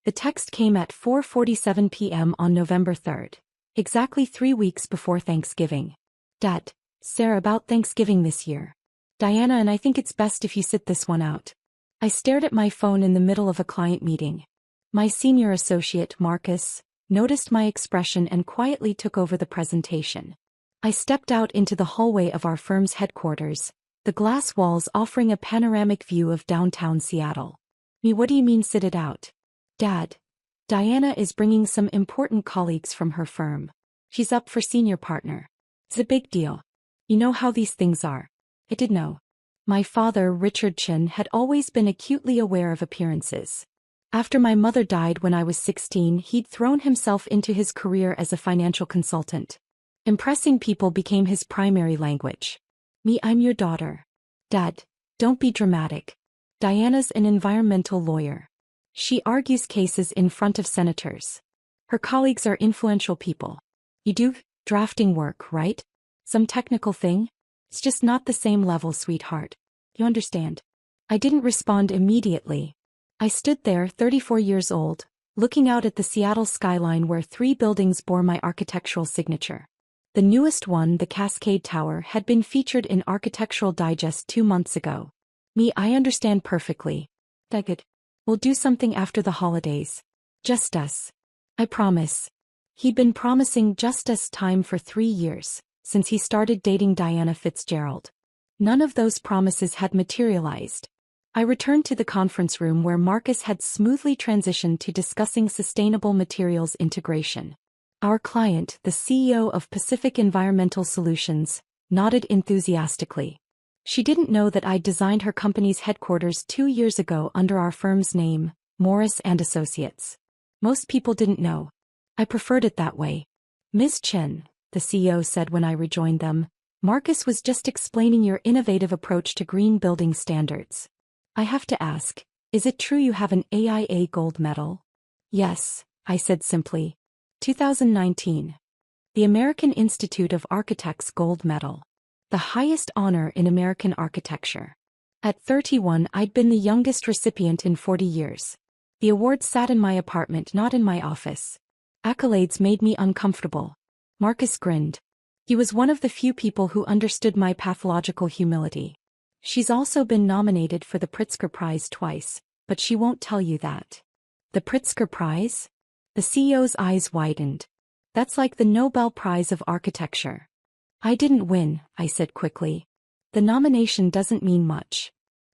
The text came at 4:47 p.m. on November 3rd, exactly 3 weeks before Thanksgiving. Dad, Sarah, about Thanksgiving this year. Diana and I think it's best if you sit this one out. I stared at my phone in the middle of a client meeting. My senior associate, Marcus, noticed my expression and quietly took over the presentation. I stepped out into the hallway of our firm's headquarters, the glass walls offering a panoramic view of downtown Seattle. What do you mean sit it out? Dad, Diana is bringing some important colleagues from her firm. She's up for senior partner. It's a big deal. You know how these things are. I did know. My father, Richard Chin, had always been acutely aware of appearances. After my mother died when I was 16, he'd thrown himself into his career as a financial consultant. Impressing people became his primary language. I'm your daughter. Dad, don't be dramatic. Diana's an environmental lawyer. She argues cases in front of senators. Her colleagues are influential people. You do drafting work, right? Some technical thing? It's just not the same level, sweetheart. You understand? I didn't respond immediately. I stood there, 34 years old, looking out at the Seattle skyline where 3 buildings bore my architectural signature. The newest one, the Cascade Tower, had been featured in Architectural Digest 2 months ago. I understand perfectly. Good. We'll do something after the holidays. Just us. I promise. He'd been promising just us time for 3 years, since he started dating Diana Fitzgerald. None of those promises had materialized. I returned to the conference room where Marcus had smoothly transitioned to discussing sustainable materials integration. Our client, the CEO of Pacific Environmental Solutions, nodded enthusiastically. She didn't know that I'd designed her company's headquarters 2 years ago under our firm's name, Morris & Associates. Most people didn't know. I preferred it that way. Ms. Chen, the CEO said when I rejoined them, Marcus was just explaining your innovative approach to green building standards. I have to ask, is it true you have an AIA Gold Medal? Yes, I said simply. 2019. The American Institute of Architects Gold Medal. The highest honor in American architecture. At 31, I'd been the youngest recipient in 40 years. The award sat in my apartment, not in my office. Accolades made me uncomfortable. Marcus grinned. He was one of the few people who understood my pathological humility. She's also been nominated for the Pritzker Prize twice, but she won't tell you that. The Pritzker Prize? The CEO's eyes widened. That's like the Nobel Prize of Architecture. I didn't win, I said quickly. The nomination doesn't mean much.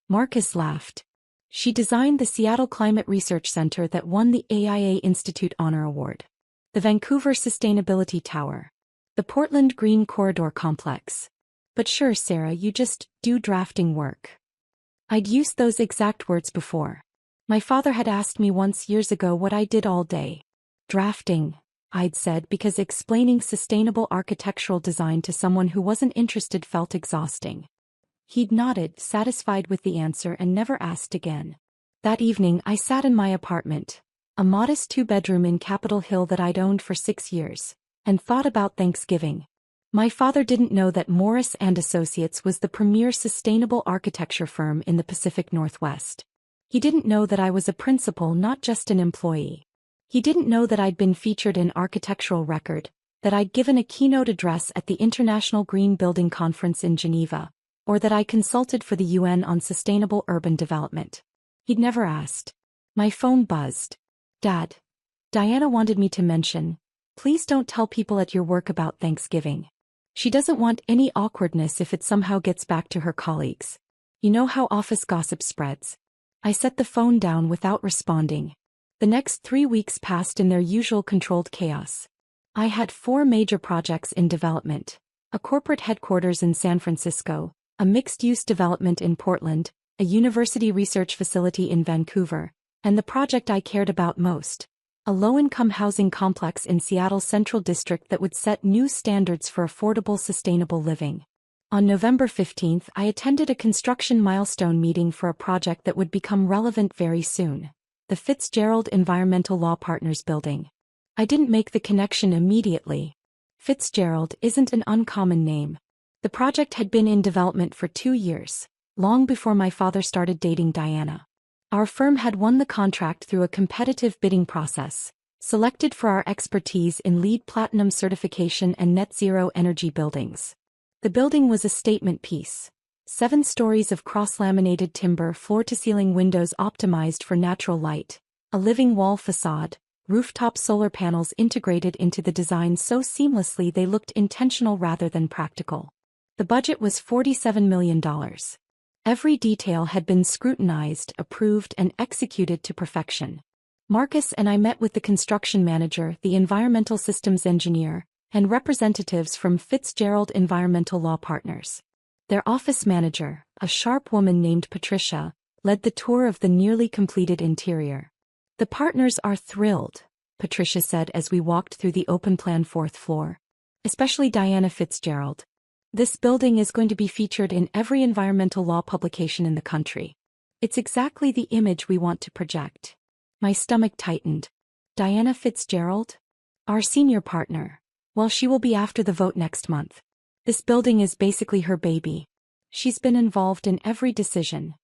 Marcus laughed. She designed the Seattle Climate Research Center that won the AIA Institute Honor Award. The Vancouver Sustainability Tower. The Portland Green Corridor Complex. But sure, Sarah, you just do drafting work. I'd used those exact words before. My father had asked me once years ago what I did all day. Drafting, I'd said, because explaining sustainable architectural design to someone who wasn't interested felt exhausting. He'd nodded, satisfied with the answer, and never asked again. That evening I sat in my apartment, a modest 2-bedroom in Capitol Hill that I'd owned for 6 years, and thought about Thanksgiving. My father didn't know that Morris & Associates was the premier sustainable architecture firm in the Pacific Northwest. He didn't know that I was a principal, not just an employee. He didn't know that I'd been featured in Architectural Record, that I'd given a keynote address at the International Green Building Conference in Geneva, or that I consulted for the UN on sustainable urban development. He'd never asked. My phone buzzed. Dad. Diana wanted me to mention, please don't tell people at your work about Thanksgiving. She doesn't want any awkwardness if it somehow gets back to her colleagues. You know how office gossip spreads. I set the phone down without responding. The next 3 weeks passed in their usual controlled chaos. I had 4 major projects in development: a corporate headquarters in San Francisco, a mixed-use development in Portland, a university research facility in Vancouver, and the project I cared about most, a low-income housing complex in Seattle's Central District that would set new standards for affordable, sustainable living. On November 15th, I attended a construction milestone meeting for a project that would become relevant very soon: the Fitzgerald Environmental Law Partners building. I didn't make the connection immediately. Fitzgerald isn't an uncommon name. The project had been in development for 2 years, long before my father started dating Diana. Our firm had won the contract through a competitive bidding process, selected for our expertise in LEED Platinum certification and net zero energy buildings. The building was a statement piece. 7 stories of cross-laminated timber floor-to-ceiling windows optimized for natural light, a living wall facade, rooftop solar panels integrated into the design so seamlessly they looked intentional rather than practical. The budget was $47 million. Every detail had been scrutinized, approved, and executed to perfection. Marcus and I met with the construction manager, the environmental systems engineer, and representatives from Fitzgerald Environmental Law Partners. Their office manager, a sharp woman named Patricia, led the tour of the nearly completed interior. "The partners are thrilled," Patricia said as we walked through the open-plan 4th floor. "Especially Diana Fitzgerald. This building is going to be featured in every environmental law publication in the country. It's exactly the image we want to project." My stomach tightened. Diana Fitzgerald? Our senior partner. Well, she will be after the vote next month. This building is basically her baby. She's been involved in every decision.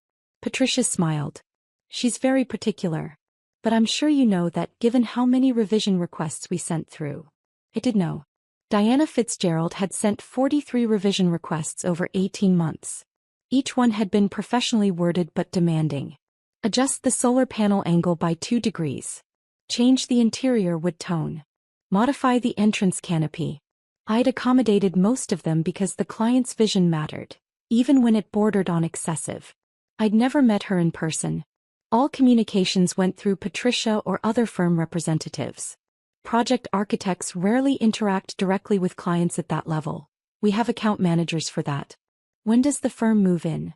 Patricia smiled. She's very particular. But I'm sure you know that given how many revision requests we sent through. I did know. Diana Fitzgerald had sent 43 revision requests over 18 months. Each one had been professionally worded but demanding. Adjust the solar panel angle by 2 degrees. Change the interior wood tone. Modify the entrance canopy. I'd accommodated most of them because the client's vision mattered, even when it bordered on excessive. I'd never met her in person. All communications went through Patricia or other firm representatives. Project architects rarely interact directly with clients at that level. We have account managers for that. "When does the firm move in?"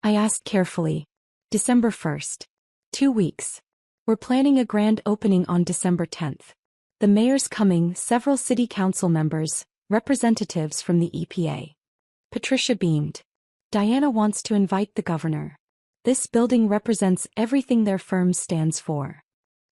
I asked carefully. "December 1st. 2 weeks. We're planning a grand opening on December 10th. The mayor's coming, several city council members, representatives from the EPA." Patricia beamed. "Diana wants to invite the governor. This building represents everything their firm stands for."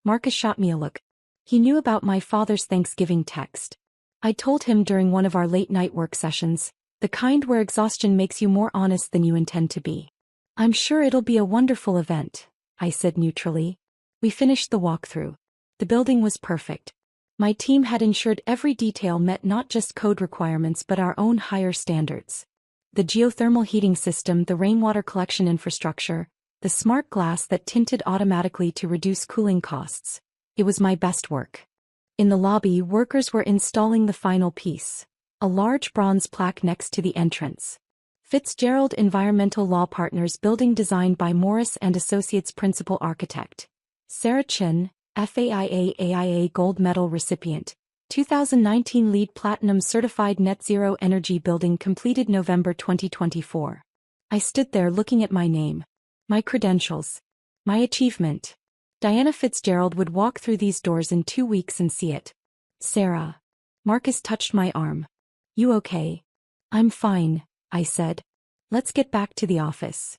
Marcus shot me a look. He knew about my father's Thanksgiving text. I told him during one of our late-night work sessions, the kind where exhaustion makes you more honest than you intend to be. "I'm sure it'll be a wonderful event," I said neutrally. We finished the walkthrough. The building was perfect. My team had ensured every detail met not just code requirements but our own higher standards. The geothermal heating system, the rainwater collection infrastructure, the smart glass that tinted automatically to reduce cooling costs. It was my best work. In the lobby, workers were installing the final piece, a large bronze plaque next to the entrance. Fitzgerald Environmental Law Partners, building designed by Morris and Associates Principal Architect Sarah Chin, FAIA AIA Gold Medal recipient, 2019 LEED Platinum Certified Net Zero Energy Building, completed November 2024. I stood there looking at my name, my credentials, my achievement. Diana Fitzgerald would walk through these doors in 2 weeks and see it. "Sarah." Marcus touched my arm. "You okay?" "I'm fine," I said. "Let's get back to the office."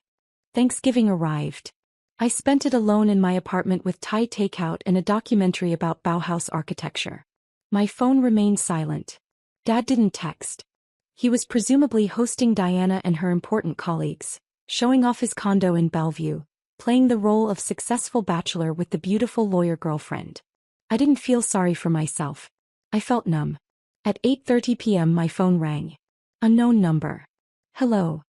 Thanksgiving arrived. I spent it alone in my apartment with Thai takeout and a documentary about Bauhaus architecture. My phone remained silent. Dad didn't text. He was presumably hosting Diana and her important colleagues, showing off his condo in Bellevue, playing the role of successful bachelor with the beautiful lawyer girlfriend. I didn't feel sorry for myself. I felt numb. At 8:30 p.m. my phone rang. Unknown number. "Hello.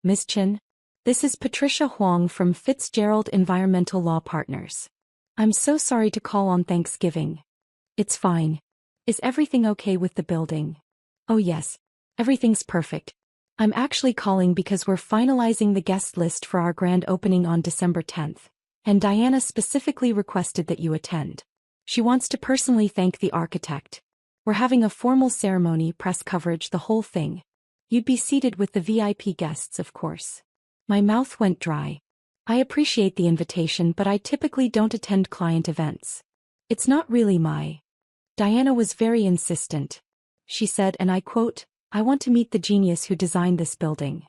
Miss Chin? This is Patricia Huang from Fitzgerald Environmental Law Partners. I'm so sorry to call on Thanksgiving." "It's fine. Is everything okay with the building?" "Oh yes. Everything's perfect. I'm actually calling because we're finalizing the guest list for our grand opening on December 10th, and Diana specifically requested that you attend. She wants to personally thank the architect. We're having a formal ceremony, press coverage, the whole thing. You'd be seated with the VIP guests, of course." My mouth went dry. I appreciate the invitation, but I typically don't attend client events. It's not really my. Diana was very insistent. She said, and I quote, "I want to meet the genius who designed this building.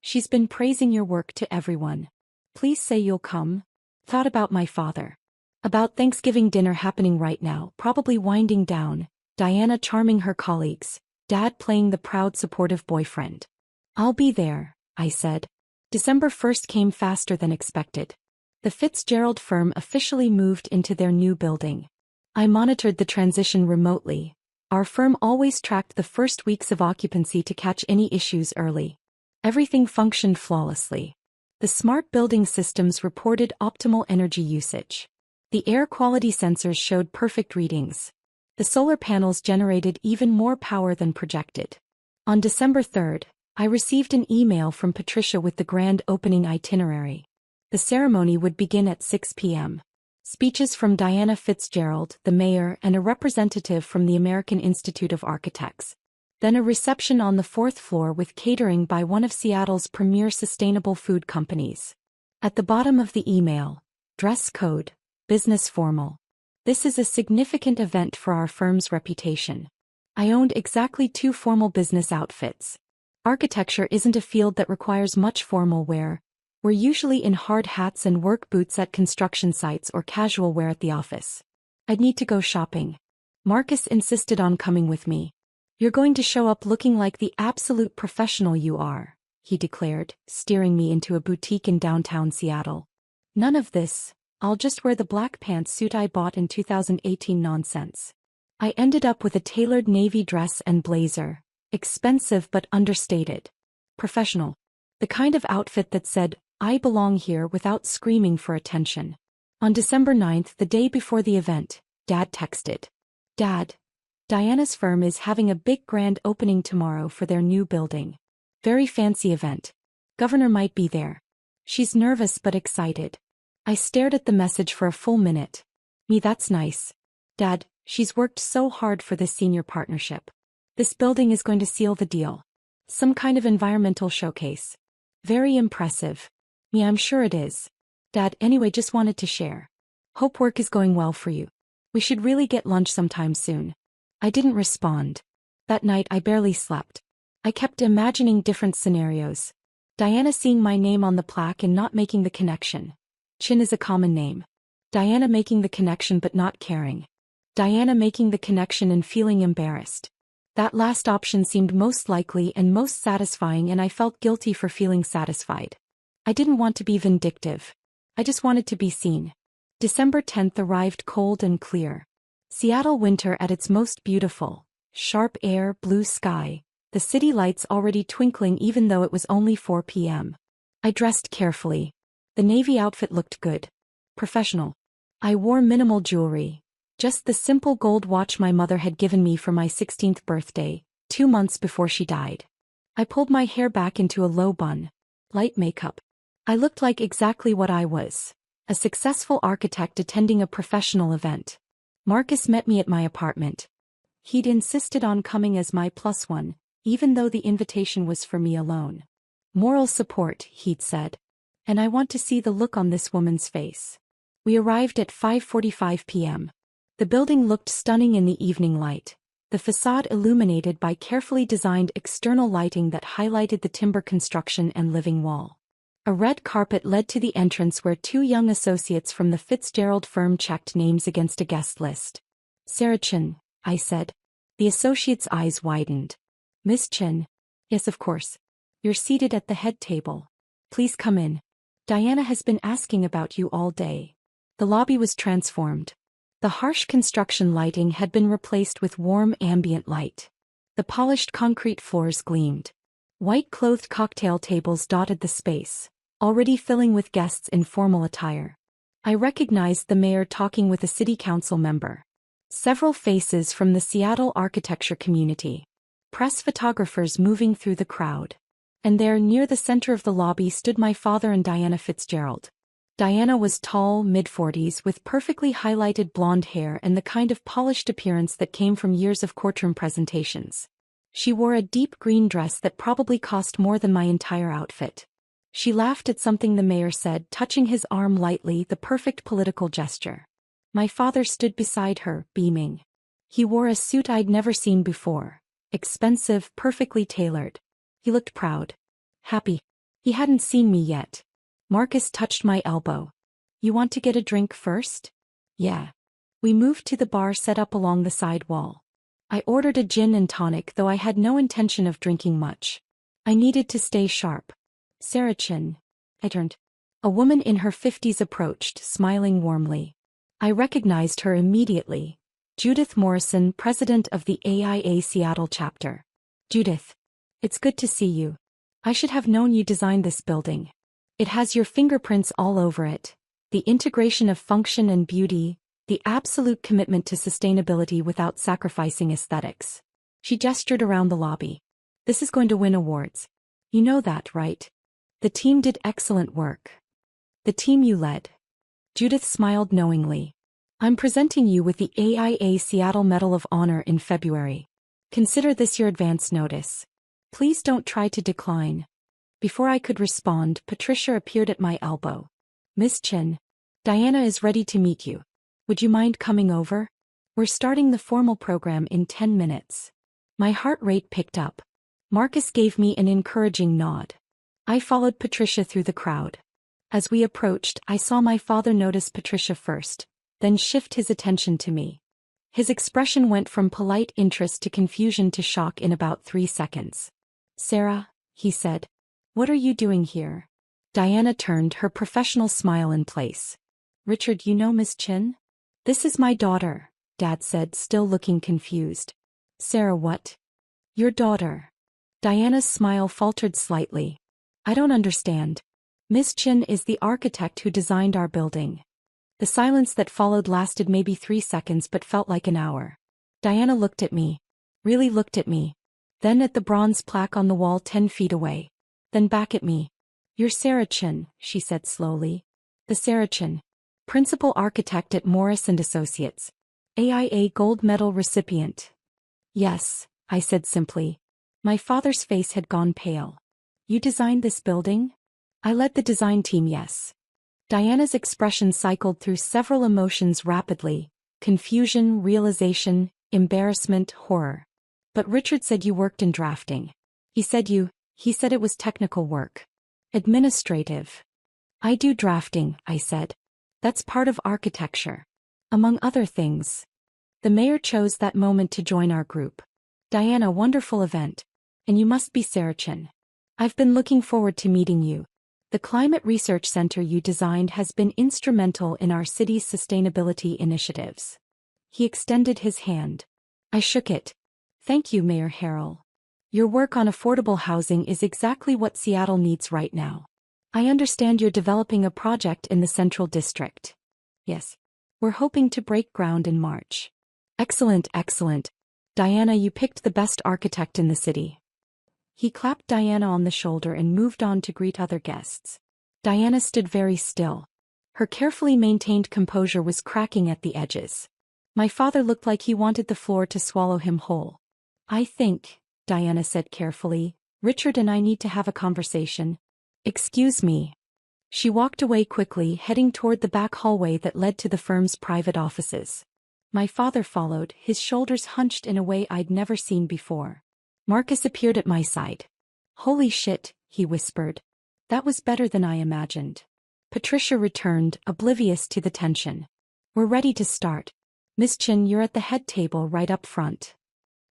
She's been praising your work to everyone. Please say you'll come." Thought about my father. About Thanksgiving dinner happening right now, probably winding down, Diana charming her colleagues, Dad playing the proud supportive boyfriend. "I'll be there," I said. December 1st came faster than expected. The Fitzgerald firm officially moved into their new building. I monitored the transition remotely. Our firm always tracked the first weeks of occupancy to catch any issues early. Everything functioned flawlessly. The smart building systems reported optimal energy usage. The air quality sensors showed perfect readings. The solar panels generated even more power than projected. On December 3rd, I received an email from Patricia with the grand opening itinerary. The ceremony would begin at 6 p.m. Speeches from Diana Fitzgerald, the mayor, and a representative from the American Institute of Architects. Then a reception on the 4th floor with catering by one of Seattle's premier sustainable food companies. At the bottom of the email, dress code, business formal. This is a significant event for our firm's reputation. I owned exactly 2 formal business outfits. Architecture isn't a field that requires much formal wear. We're usually in hard hats and work boots at construction sites or casual wear at the office. I'd need to go shopping. Marcus insisted on coming with me. You're going to show up looking like the absolute professional you are, he declared, steering me into a boutique in downtown Seattle. None of this, I'll just wear the black pantsuit I bought in 2018 nonsense. I ended up with a tailored navy dress and blazer, expensive but understated. Professional. The kind of outfit that said, I belong here without screaming for attention. On December 9th, the day before the event, Dad texted. Dad, Diana's firm is having a big grand opening tomorrow for their new building. Very fancy event. Governor might be there. She's nervous but excited. I stared at the message for a full minute. Me, that's nice. Dad, she's worked so hard for this senior partnership. This building is going to seal the deal. Some kind of environmental showcase. Very impressive. Yeah, I'm sure it is. Dad, anyway, just wanted to share. Hope work is going well for you. We should really get lunch sometime soon. I didn't respond. That night I barely slept. I kept imagining different scenarios. Diana seeing my name on the plaque and not making the connection. Chin is a common name. Diana making the connection but not caring. Diana making the connection and feeling embarrassed. That last option seemed most likely and most satisfying, and I felt guilty for feeling satisfied. I didn't want to be vindictive. I just wanted to be seen. December 10th arrived cold and clear. Seattle winter at its most beautiful. Sharp air, blue sky. The city lights already twinkling even though it was only 4 p.m. I dressed carefully. The navy outfit looked good. Professional. I wore minimal jewelry. Just the simple gold watch my mother had given me for my 16th birthday, 2 months before she died. I pulled my hair back into a low bun. Light makeup. I looked like exactly what I was. A successful architect attending a professional event. Marcus met me at my apartment. He'd insisted on coming as my +1, even though the invitation was for me alone. Moral support, he'd said. And I want to see the look on this woman's face. We arrived at 5:45 p.m. The building looked stunning in the evening light, the facade illuminated by carefully designed external lighting that highlighted the timber construction and living wall. A red carpet led to the entrance where 2 young associates from the Fitzgerald firm checked names against a guest list. Sarah Chin, I said. The associate's eyes widened. Miss Chin? Yes, of course. You're seated at the head table. Please come in. Diana has been asking about you all day. The lobby was transformed. The harsh construction lighting had been replaced with warm ambient light. The polished concrete floors gleamed. White-clothed cocktail tables dotted the space, already filling with guests in formal attire. I recognized the mayor talking with a city council member. Several faces from the Seattle architecture community. Press photographers moving through the crowd. And there, near the center of the lobby, stood my father and Diana Fitzgerald. Diana was tall, mid-40s, with perfectly highlighted blonde hair and the kind of polished appearance that came from years of courtroom presentations. She wore a deep green dress that probably cost more than my entire outfit. She laughed at something the mayor said, touching his arm lightly, the perfect political gesture. My father stood beside her, beaming. He wore a suit I'd never seen before. Expensive, perfectly tailored. He looked proud. Happy. He hadn't seen me yet. Marcus touched my elbow. You want to get a drink first? Yeah. We moved to the bar set up along the side wall. I ordered a gin and tonic, though I had no intention of drinking much. I needed to stay sharp. Sarah Chin. I turned. A woman in her 50s approached, smiling warmly. I recognized her immediately. Judith Morrison, president of the AIA Seattle chapter. Judith. It's good to see you. I should have known you designed this building. It has your fingerprints all over it. The integration of function and beauty, the absolute commitment to sustainability without sacrificing aesthetics. She gestured around the lobby. This is going to win awards. You know that, right? The team did excellent work. The team you led. Judith smiled knowingly. I'm presenting you with the AIA Seattle Medal of Honor in February. Consider this your advance notice. Please don't try to decline. Before I could respond, Patricia appeared at my elbow. Miss Chin. Diana is ready to meet you. Would you mind coming over? We're starting the formal program in 10 minutes. My heart rate picked up. Marcus gave me an encouraging nod. I followed Patricia through the crowd. As we approached, I saw my father notice Patricia first, then shift his attention to me. His expression went from polite interest to confusion to shock in about 3 seconds. Sarah, he said. What are you doing here? Diana turned, her professional smile in place. Richard, you know Miss Chin? This is my daughter, Dad said, still looking confused. Sarah, what? Your daughter. Diana's smile faltered slightly. I don't understand. Miss Chin is the architect who designed our building. The silence that followed lasted maybe 3 seconds but felt like an hour. Diana looked at me. Really looked at me. Then at the bronze plaque on the wall 10 feet away. Then back at me. You're Sarah Chin, she said slowly. The Sarah Chin. Principal architect at Morris & Associates. AIA Gold Medal recipient. Yes, I said simply. My father's face had gone pale. You designed this building? I led the design team, yes. Diana's expression cycled through several emotions rapidly. Confusion, realization, embarrassment, horror. But Richard said you worked in drafting. He said it was technical work. Administrative. I do drafting, I said. That's part of architecture. Among other things. The mayor chose that moment to join our group. Diana, wonderful event. And you must be Sarah Chin. I've been looking forward to meeting you. The Climate Research Center you designed has been instrumental in our city's sustainability initiatives. He extended his hand. I shook it. Thank you, Mayor Harrell. Your work on affordable housing is exactly what Seattle needs right now. I understand you're developing a project in the Central District. Yes. We're hoping to break ground in March. Excellent, excellent. Diana, you picked the best architect in the city. He clapped Diana on the shoulder and moved on to greet other guests. Diana stood very still. Her carefully maintained composure was cracking at the edges. My father looked like he wanted the floor to swallow him whole. I think, Diana said carefully, Richard and I need to have a conversation. Excuse me. She walked away quickly, heading toward the back hallway that led to the firm's private offices. My father followed, his shoulders hunched in a way I'd never seen before. Marcus appeared at my side. Holy shit, he whispered. That was better than I imagined. Patricia returned, oblivious to the tension. We're ready to start. Miss Chin, you're at the head table right up front.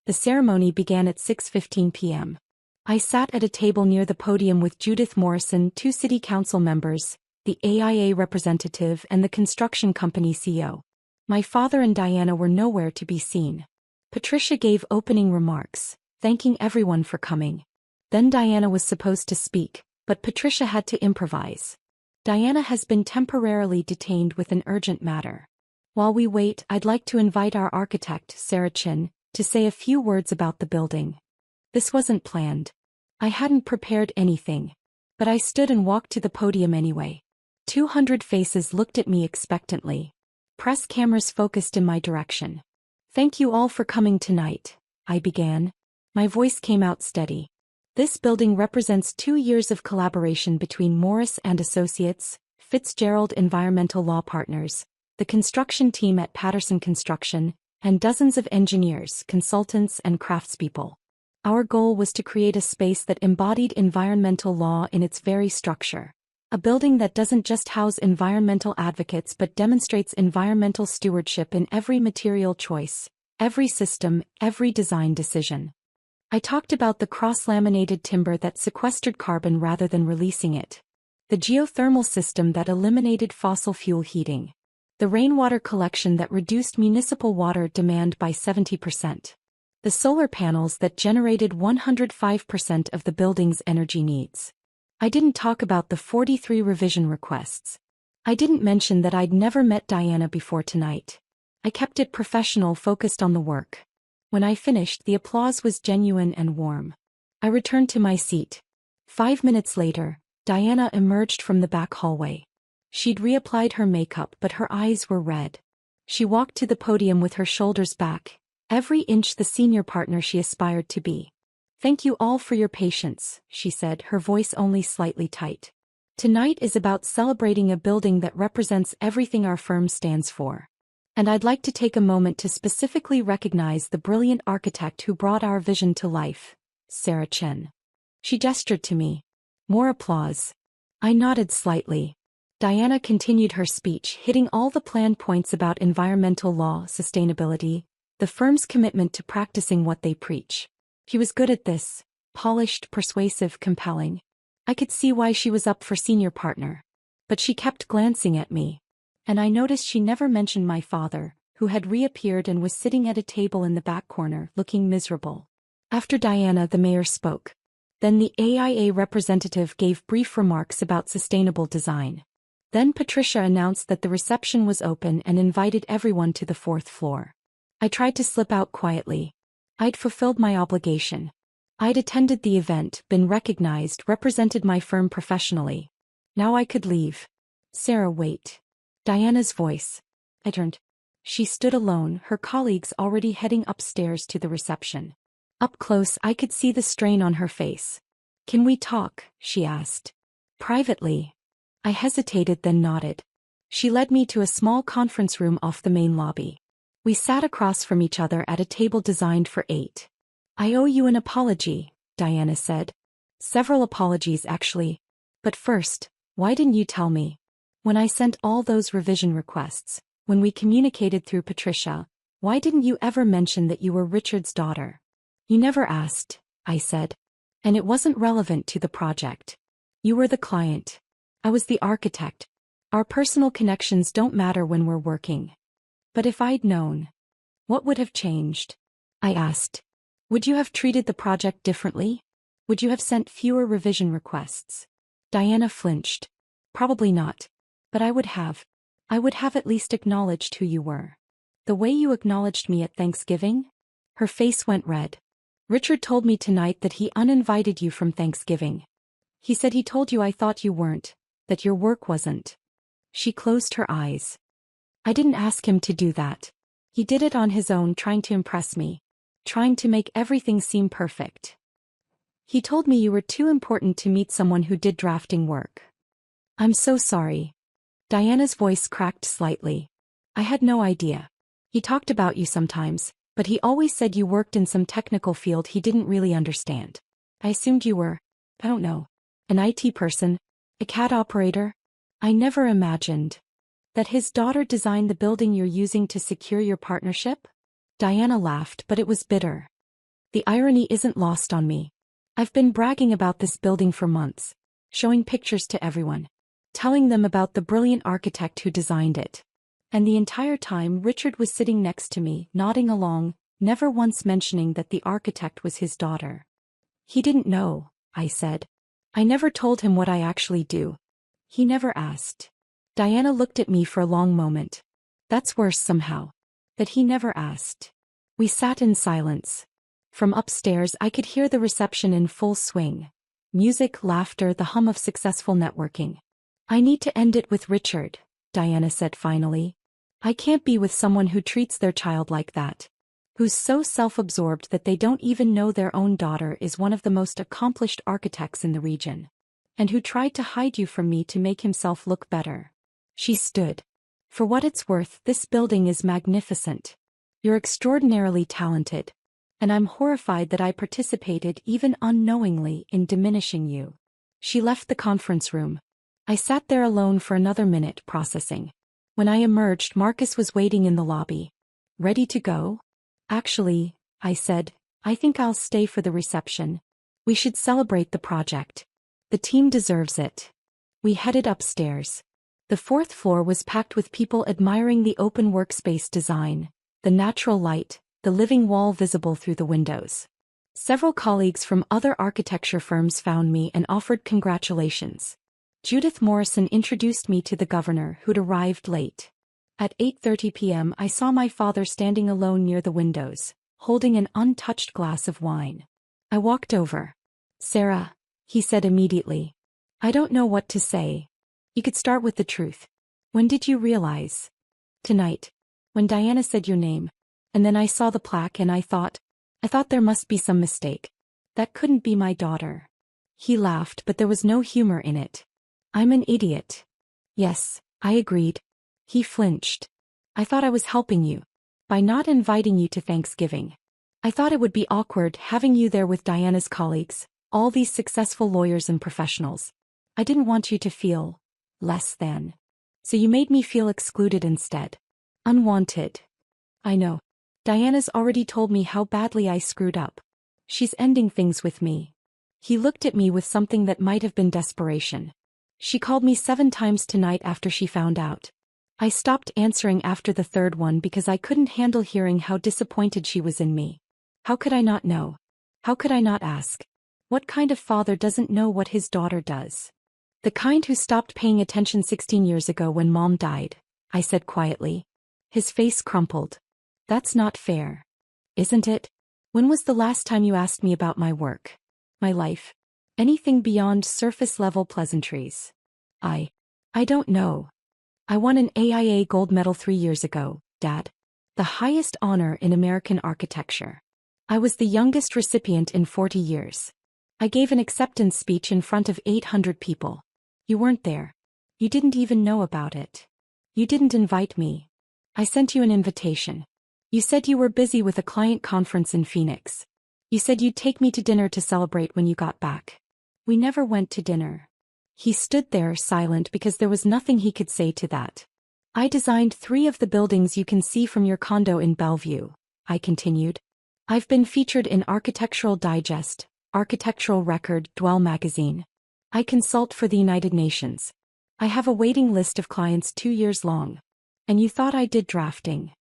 The ceremony began at 6:15 p.m. I sat at a table near the podium with Judith Morrison, 2 city council members, the AIA representative and the construction company CEO. My father and Diana were nowhere to be seen. Patricia gave opening remarks, thanking everyone for coming. Then Diana was supposed to speak, but Patricia had to improvise. Diana has been temporarily detained with an urgent matter. While we wait, I'd like to invite our architect, Sarah Chin, to say a few words about the building. This wasn't planned. I hadn't prepared anything. But I stood and walked to the podium anyway. 200 faces looked at me expectantly. Press cameras focused in my direction. Thank you all for coming tonight, I began. My voice came out steady. This building represents 2 years of collaboration between Morris & Associates, Fitzgerald Environmental Law Partners, the construction team at Patterson Construction, and dozens of engineers, consultants, and craftspeople. Our goal was to create a space that embodied environmental law in its very structure. A building that doesn't just house environmental advocates but demonstrates environmental stewardship in every material choice, every system, every design decision. I talked about the cross-laminated timber that sequestered carbon rather than releasing it. The geothermal system that eliminated fossil fuel heating. The rainwater collection that reduced municipal water demand by 70%. The solar panels that generated 105% of the building's energy needs. I didn't talk about the 43 revision requests. I didn't mention that I'd never met Diana before tonight. I kept it professional, focused on the work. When I finished, the applause was genuine and warm. I returned to my seat. 5 minutes later, Diana emerged from the back hallway. She'd reapplied her makeup, but her eyes were red. She walked to the podium with her shoulders back, every inch the senior partner she aspired to be. "Thank you all for your patience," she said, her voice only slightly tight. "Tonight is about celebrating a building that represents everything our firm stands for. And I'd like to take a moment to specifically recognize the brilliant architect who brought our vision to life, Sarah Chen." She gestured to me. More applause. I nodded slightly. Diana continued her speech, hitting all the planned points about environmental law, sustainability, the firm's commitment to practicing what they preach. She was good at this, polished, persuasive, compelling. I could see why she was up for senior partner. But she kept glancing at me. And I noticed she never mentioned my father, who had reappeared and was sitting at a table in the back corner, looking miserable. After Diana, the mayor spoke. Then the AIA representative gave brief remarks about sustainable design. Then Patricia announced that the reception was open and invited everyone to the 4th floor. I tried to slip out quietly. I'd fulfilled my obligation. I'd attended the event, been recognized, represented my firm professionally. Now I could leave. "Sarah, wait." Diana's voice. I turned. She stood alone, her colleagues already heading upstairs to the reception. Up close, I could see the strain on her face. "Can we talk?" she asked. "Privately." I hesitated, then nodded. She led me to a small conference room off the main lobby. We sat across from each other at a table designed for 8. "I owe you an apology," Diana said. "Several apologies, actually. But first, why didn't you tell me? When I sent all those revision requests, when we communicated through Patricia, why didn't you ever mention that you were Richard's daughter?" "You never asked," I said. "And it wasn't relevant to the project. You were the client. I was the architect. Our personal connections don't matter when we're working." "But if I'd known, what would have changed?" I asked. "Would you have treated the project differently? Would you have sent fewer revision requests?" Diana flinched. "Probably not. But I would have. I would have at least acknowledged who you were. The way you acknowledged me at Thanksgiving?" Her face went red. "Richard told me tonight that he uninvited you from Thanksgiving. He said he told you I thought you weren't, that your work wasn't." She closed her eyes. "I didn't ask him to do that. He did it on his own, trying to impress me. Trying to make everything seem perfect. He told me you were too important to meet someone who did drafting work." "I'm so sorry." Diana's voice cracked slightly. "I had no idea. He talked about you sometimes, but he always said you worked in some technical field he didn't really understand. I assumed you were, I don't know, an IT person, a CAD operator. I never imagined that his daughter designed the building you're using to secure your partnership." Diana laughed, but it was bitter. "The irony isn't lost on me. I've been bragging about this building for months, showing pictures to everyone, telling them about the brilliant architect who designed it. And the entire time Richard was sitting next to me, nodding along, never once mentioning that the architect was his daughter." "He didn't know," I said. "I never told him what I actually do. He never asked." Diana looked at me for a long moment. "That's worse somehow. That he never asked." We sat in silence. From upstairs I could hear the reception in full swing. Music, laughter, the hum of successful networking. "I need to end it with Richard," Diana said finally. "I can't be with someone who treats their child like that. Who's so self-absorbed that they don't even know their own daughter is one of the most accomplished architects in the region. And who tried to hide you from me to make himself look better." She stood. "For what it's worth, this building is magnificent. You're extraordinarily talented. And I'm horrified that I participated even unknowingly in diminishing you." She left the conference room. I sat there alone for another minute, processing. When I emerged, Marcus was waiting in the lobby. "Ready to go?" "Actually," I said, "I think I'll stay for the reception. We should celebrate the project. The team deserves it." We headed upstairs. The fourth floor was packed with people admiring the open workspace design, the natural light, the living wall visible through the windows. Several colleagues from other architecture firms found me and offered congratulations. Judith Morrison introduced me to the governor, who'd arrived late. At 8:30 p.m. I saw my father standing alone near the windows, holding an untouched glass of wine. I walked over. "Sarah," he said immediately. "I don't know what to say. You could start with the truth. When did you realize?" "Tonight. When Diana said your name. And then I saw the plaque and I thought there must be some mistake. That couldn't be my daughter." He laughed, but there was no humor in it. "I'm an idiot." "Yes," I agreed. He flinched. "I thought I was helping you. By not inviting you to Thanksgiving. I thought it would be awkward having you there with Diana's colleagues, all these successful lawyers and professionals. I didn't want you to feel less than. So you made me feel excluded instead. Unwanted. I know. Diana's already told me how badly I screwed up. She's ending things with me." He looked at me with something that might have been desperation. "She called me 7 times tonight after she found out. I stopped answering after the third one because I couldn't handle hearing how disappointed she was in me. How could I not know? How could I not ask? What kind of father doesn't know what his daughter does? The kind who stopped paying attention 16 years ago when Mom died," I said quietly. His face crumpled. "That's not fair. Isn't it? When was the last time you asked me about my work? My life? Anything beyond surface-level pleasantries?" I don't know. I won an AIA gold medal 3 years ago, Dad. The highest honor in American architecture. I was the youngest recipient in 40 years. I gave an acceptance speech in front of 800 people. You weren't there. You didn't even know about it. You didn't invite me. I sent you an invitation. You said you were busy with a client conference in Phoenix. You said you'd take me to dinner to celebrate when you got back. We never went to dinner." He stood there silent because there was nothing he could say to that. "I designed 3 of the buildings you can see from your condo in Bellevue," I continued. "I've been featured in Architectural Digest, Architectural Record, Dwell magazine. I consult for the United Nations. I have a waiting list of clients 2 years long. And you thought I did drafting."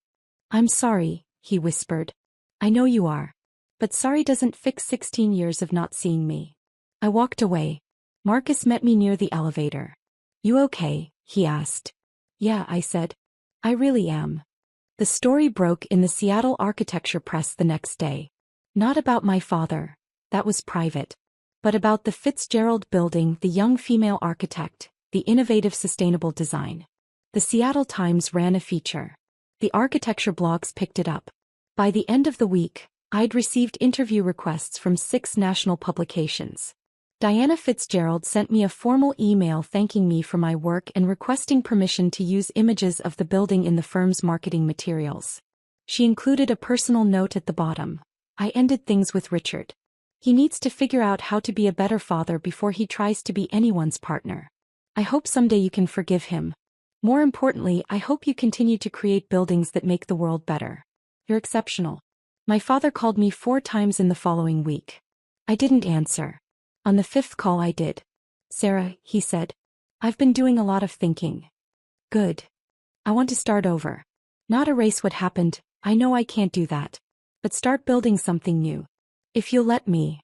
"I'm sorry," he whispered. "I know you are. But sorry doesn't fix 16 years of not seeing me." I walked away. Marcus met me near the elevator. "You okay?" he asked. "Yeah," I said. "I really am." The story broke in the Seattle Architecture Press the next day. Not about my father. That was private. But about the Fitzgerald Building, the young female architect, the innovative sustainable design. The Seattle Times ran a feature. The architecture blogs picked it up. By the end of the week, I'd received interview requests from 6 national publications. Diana Fitzgerald sent me a formal email thanking me for my work and requesting permission to use images of the building in the firm's marketing materials. She included a personal note at the bottom. "I ended things with Richard. He needs to figure out how to be a better father before he tries to be anyone's partner. I hope someday you can forgive him. More importantly, I hope you continue to create buildings that make the world better. You're exceptional." My father called me 4 times in the following week. I didn't answer. On the 5th call I did. "Sarah," he said. "I've been doing a lot of thinking." "Good. I want to start over. Not erase what happened, I know I can't do that. But start building something new. If you'll let me."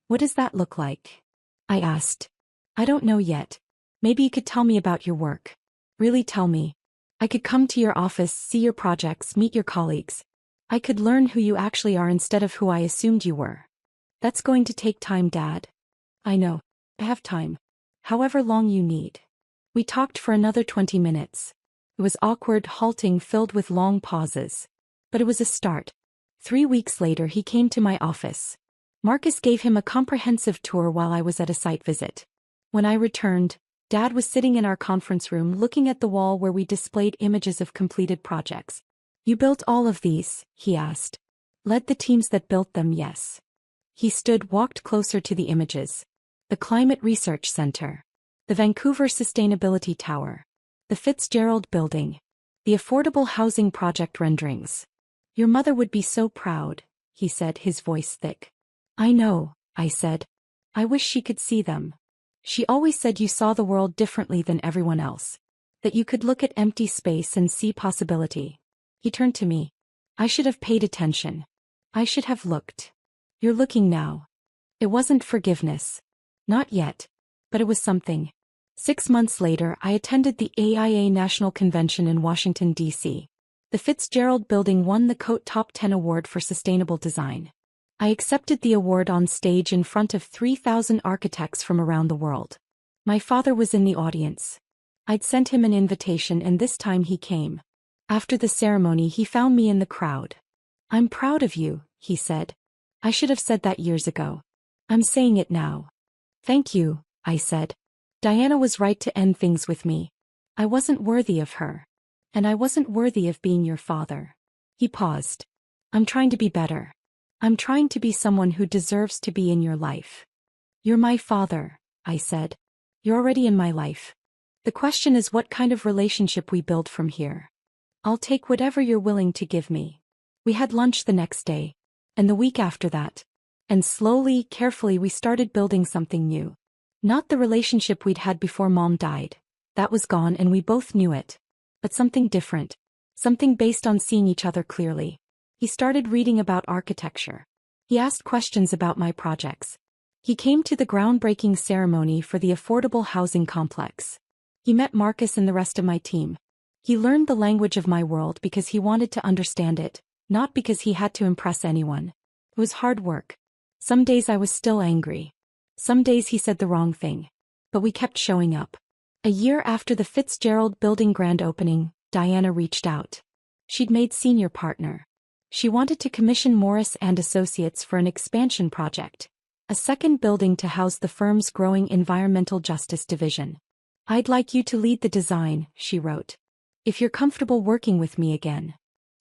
"What does that look like?" I asked. "I don't know yet. Maybe you could tell me about your work. Really tell me. I could come to your office, see your projects, meet your colleagues. I could learn who you actually are instead of who I assumed you were." "That's going to take time, Dad." "I know. I have time. However long you need." We talked for another 20 minutes. It was awkward, halting, filled with long pauses. But it was a start. 3 weeks later he came to my office. Marcus gave him a comprehensive tour while I was at a site visit. When I returned, Dad was sitting in our conference room looking at the wall where we displayed images of completed projects. "You built all of these?" he asked. "Led the teams that built them, yes." He walked closer to the images. The Climate Research Center. The Vancouver Sustainability Tower. The Fitzgerald Building. The Affordable Housing Project renderings. "Your mother would be so proud," he said, his voice thick. "I know," I said. "I wish she could see them." She always said you saw the world differently than everyone else. That you could look at empty space and see possibility. He turned to me. I should have paid attention. I should have looked. You're looking now. It wasn't forgiveness. Not yet. But it was something. 6 months later, I attended the AIA National Convention in Washington, D.C. The Fitzgerald Building won the Coat Top 10 Award for Sustainable Design. I accepted the award on stage in front of 3,000 architects from around the world. My father was in the audience. I'd sent him an invitation and this time he came. After the ceremony he found me in the crowd. I'm proud of you, he said. I should have said that years ago. I'm saying it now. Thank you, I said. Diana was right to end things with me. I wasn't worthy of her. And I wasn't worthy of being your father. He paused. I'm trying to be better. I'm trying to be someone who deserves to be in your life. You're my father, I said. You're already in my life. The question is what kind of relationship we build from here. I'll take whatever you're willing to give me. We had lunch the next day. And the week after that. And slowly, carefully we started building something new. Not the relationship we'd had before Mom died. That was gone and we both knew it. But something different. Something based on seeing each other clearly. He started reading about architecture. He asked questions about my projects. He came to the groundbreaking ceremony for the affordable housing complex. He met Marcus and the rest of my team. He learned the language of my world because he wanted to understand it, not because he had to impress anyone. It was hard work. Some days I was still angry. Some days he said the wrong thing. But we kept showing up. A year after the Fitzgerald Building grand opening, Diana reached out. She'd made senior partner. She wanted to commission Morris and Associates for an expansion project. A second building to house the firm's growing environmental justice division. I'd like you to lead the design, she wrote. If you're comfortable working with me again.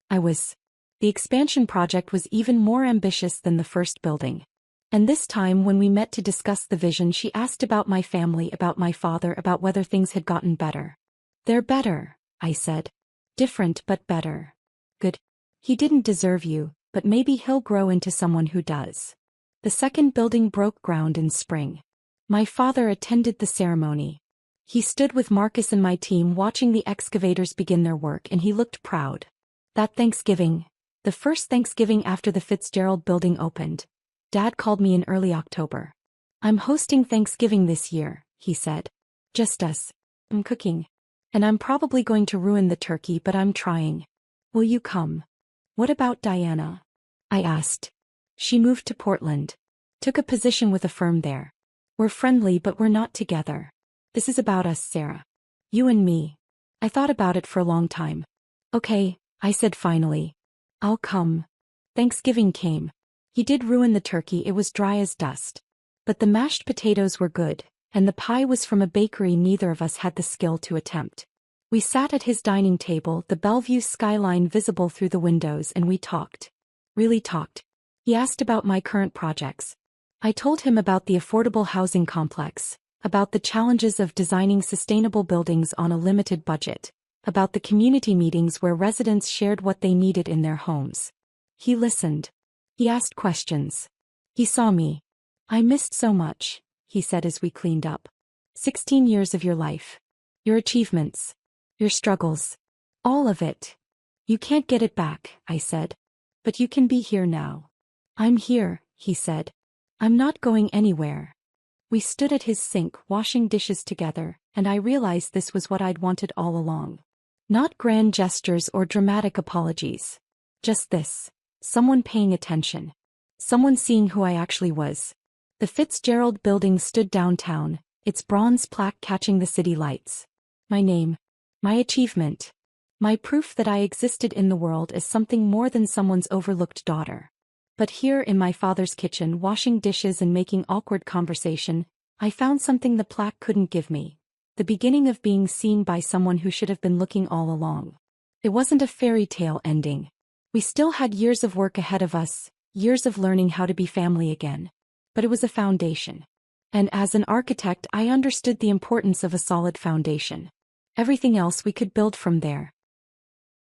I was. The expansion project was even more ambitious than the first building. And this time when we met to discuss the vision she asked about my family, about my father, about whether things had gotten better. They're better, I said. Different but better. Good. He didn't deserve you, but maybe he'll grow into someone who does. The second building broke ground in spring. My father attended the ceremony. He stood with Marcus and my team watching the excavators begin their work and he looked proud. That Thanksgiving, the first Thanksgiving after the Fitzgerald Building opened, Dad called me in early October. I'm hosting Thanksgiving this year, he said. Just us. I'm cooking. And I'm probably going to ruin the turkey, but I'm trying. Will you come? What about Diana? I asked. She moved to Portland. Took a position with a firm there. We're friendly but we're not together. This is about us, Sarah. You and me. I thought about it for a long time. Okay, I said finally. I'll come. Thanksgiving came. He did ruin the turkey, it was dry as dust. But the mashed potatoes were good, and the pie was from a bakery neither of us had the skill to attempt. We sat at his dining table, the Bellevue skyline visible through the windows, and we talked. Really talked. He asked about my current projects. I told him about the affordable housing complex, about the challenges of designing sustainable buildings on a limited budget, about the community meetings where residents shared what they needed in their homes. He listened. He asked questions. He saw me. I missed so much, he said as we cleaned up. 16 years of your life. Your achievements. Your struggles. All of it. You can't get it back, I said. But you can be here now. I'm here, he said. I'm not going anywhere. We stood at his sink washing dishes together, and I realized this was what I'd wanted all along. Not grand gestures or dramatic apologies. Just this. Someone paying attention. Someone seeing who I actually was. The Fitzgerald Building stood downtown, its bronze plaque catching the city lights. My name. My achievement. My proof that I existed in the world as something more than someone's overlooked daughter. But here in my father's kitchen washing dishes and making awkward conversation, I found something the plaque couldn't give me. The beginning of being seen by someone who should have been looking all along. It wasn't a fairy tale ending. We still had years of work ahead of us, years of learning how to be family again. But it was a foundation. And as an architect I understood the importance of a solid foundation. Everything else we could build from there.